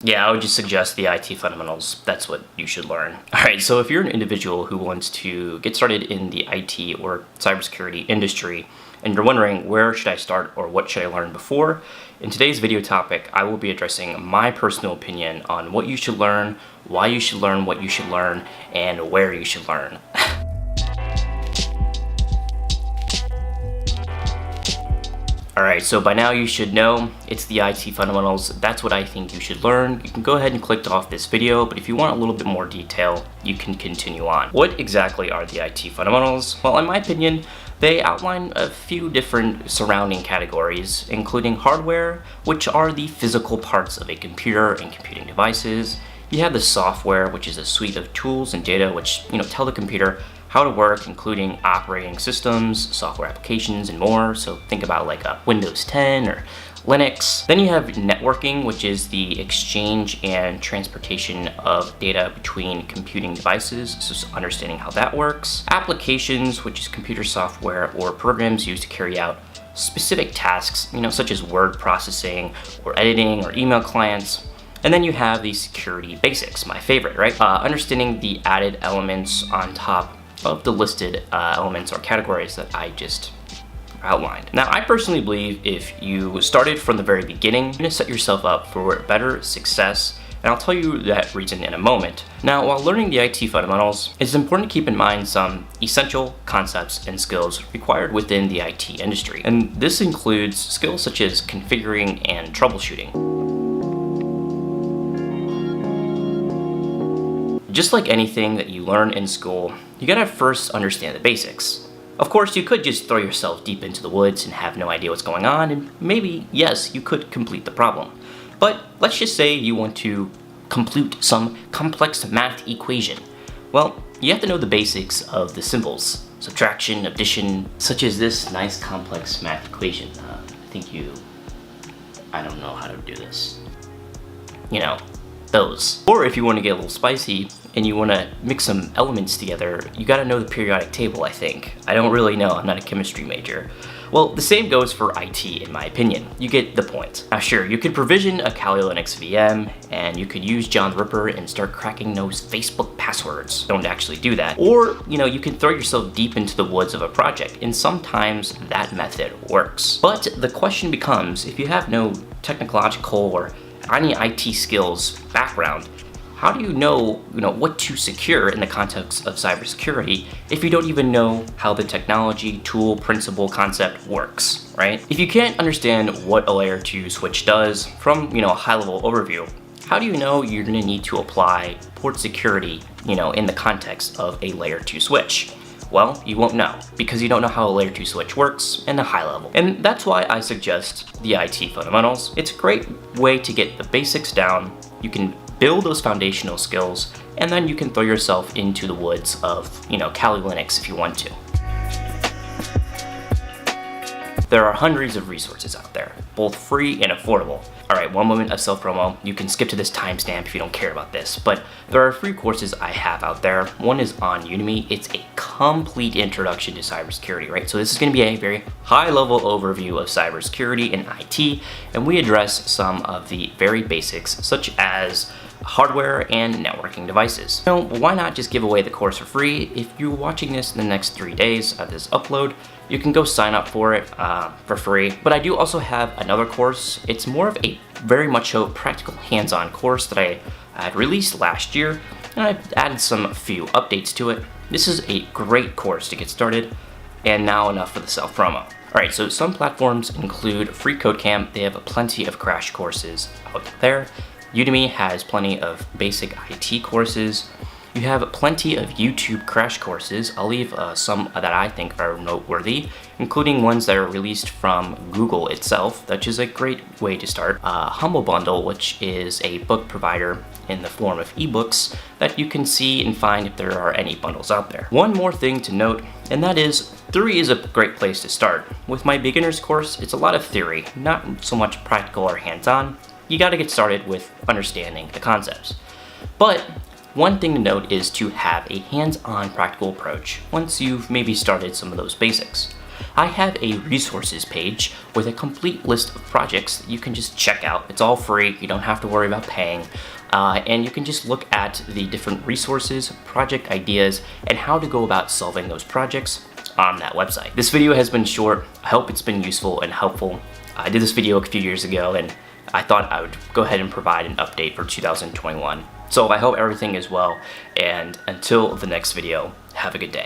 Yeah, I would just suggest the IT fundamentals. That's what you should learn. All right, so if you're an individual who wants to get started in the IT or cybersecurity industry, and you're wondering where should I start or what should I learn before, in today's video topic, I will be addressing my personal opinion on what you should learn, why you should learn what you should learn, and where you should learn. Alright, so by now you should know it's the IT fundamentals. That's what I think you should learn. You can go ahead and click off this video, but if you want a little bit more detail, you can continue on. What exactly are the IT fundamentals? Well, in my opinion, they outline a few different surrounding categories, including hardware, which are the physical parts of a computer and computing devices. You have the software, which is a suite of tools and data which, tell the computer how to work, including operating systems, software applications, and more. So think about like a Windows 10 or Linux. Then you have networking, which is the exchange and transportation of data between computing devices, so understanding how that works. Applications, which is computer software or programs used to carry out specific tasks, such as word processing or editing or email clients. And then you have the security basics, my favorite, right? Understanding the added elements on top of the listed elements or categories that I just outlined. Now, I personally believe if you started from the very beginning, you're gonna set yourself up for better success, and I'll tell you that reason in a moment. Now, while learning the IT fundamentals, it's important to keep in mind some essential concepts and skills required within the IT industry. And this includes skills such as configuring and troubleshooting. Just like anything that you learn in school, you gotta first understand the basics. Of course, you could just throw yourself deep into the woods and have no idea what's going on, and maybe, yes, you could complete the problem. But let's just say you want to compute some complex math equation. Well, you have to know the basics of the symbols, subtraction, addition, such as this nice complex math equation. I don't know how to do this. Those. Or if you want to get a little spicy and you want to mix some elements together, you got to know the periodic table, I think. I don't really know, I'm not a chemistry major. Well, the same goes for IT in my opinion. You get the point. Now sure, you could provision a Kali Linux VM and you could use John the Ripper and start cracking those Facebook passwords. Don't actually do that. Or, you can throw yourself deep into the woods of a project, and sometimes that method works. But the question becomes, if you have no technological or any IT skills background, how do you know what to secure in the context of cybersecurity if you don't even know how the technology, tool, principle, concept works, right? If you can't understand what a layer 2 switch does from, a high-level overview, how do you know you're gonna need to apply port security, in the context of a layer 2 switch? Well, you won't know, because you don't know how a layer 2 switch works in the high level. And that's why I suggest the IT fundamentals. It's a great way to get the basics down. You can build those foundational skills, and then you can throw yourself into the woods of, Kali Linux if you want to. There are hundreds of resources out there, both free and affordable. Alright, one moment of self-promo. You can skip to this timestamp if you don't care about this, but there are free courses I have out there. One is on Udemy. It's a complete introduction to cybersecurity, right? So this is going to be a very high-level overview of cybersecurity and IT, and we address some of the very basics, such as hardware and networking devices. So why not just give away the course for free? If you're watching this in the next 3 days of this upload, you can go sign up for it for free. But I do also have another course. It's more of a very much so practical hands-on course that I had released last year, and I've added some few updates to it. This is a great course to get started, and now enough for the self-promo. Alright, so some platforms include Free Codecamp. They have plenty of crash courses out there. Udemy has plenty of basic IT courses. You have plenty of YouTube crash courses. I'll leave some that I think are noteworthy, including ones that are released from Google itself, which is a great way to start. Humble Bundle, which is a book provider in the form of ebooks that you can see and find if there are any bundles out there. One more thing to note, and that is theory is a great place to start. With my beginner's course, it's a lot of theory, not so much practical or hands-on. You gotta get started with understanding the concepts. But one thing to note is to have a hands-on practical approach once you've maybe started some of those basics. I have a resources page with a complete list of projects that you can just check out. It's all free, you don't have to worry about paying. And you can just look at the different resources, project ideas, and how to go about solving those projects on that website. This video has been short. I hope it's been useful and helpful. I did this video a few years ago and I thought I would go ahead and provide an update for 2021. So I hope everything is well, and until the next video, have a good day.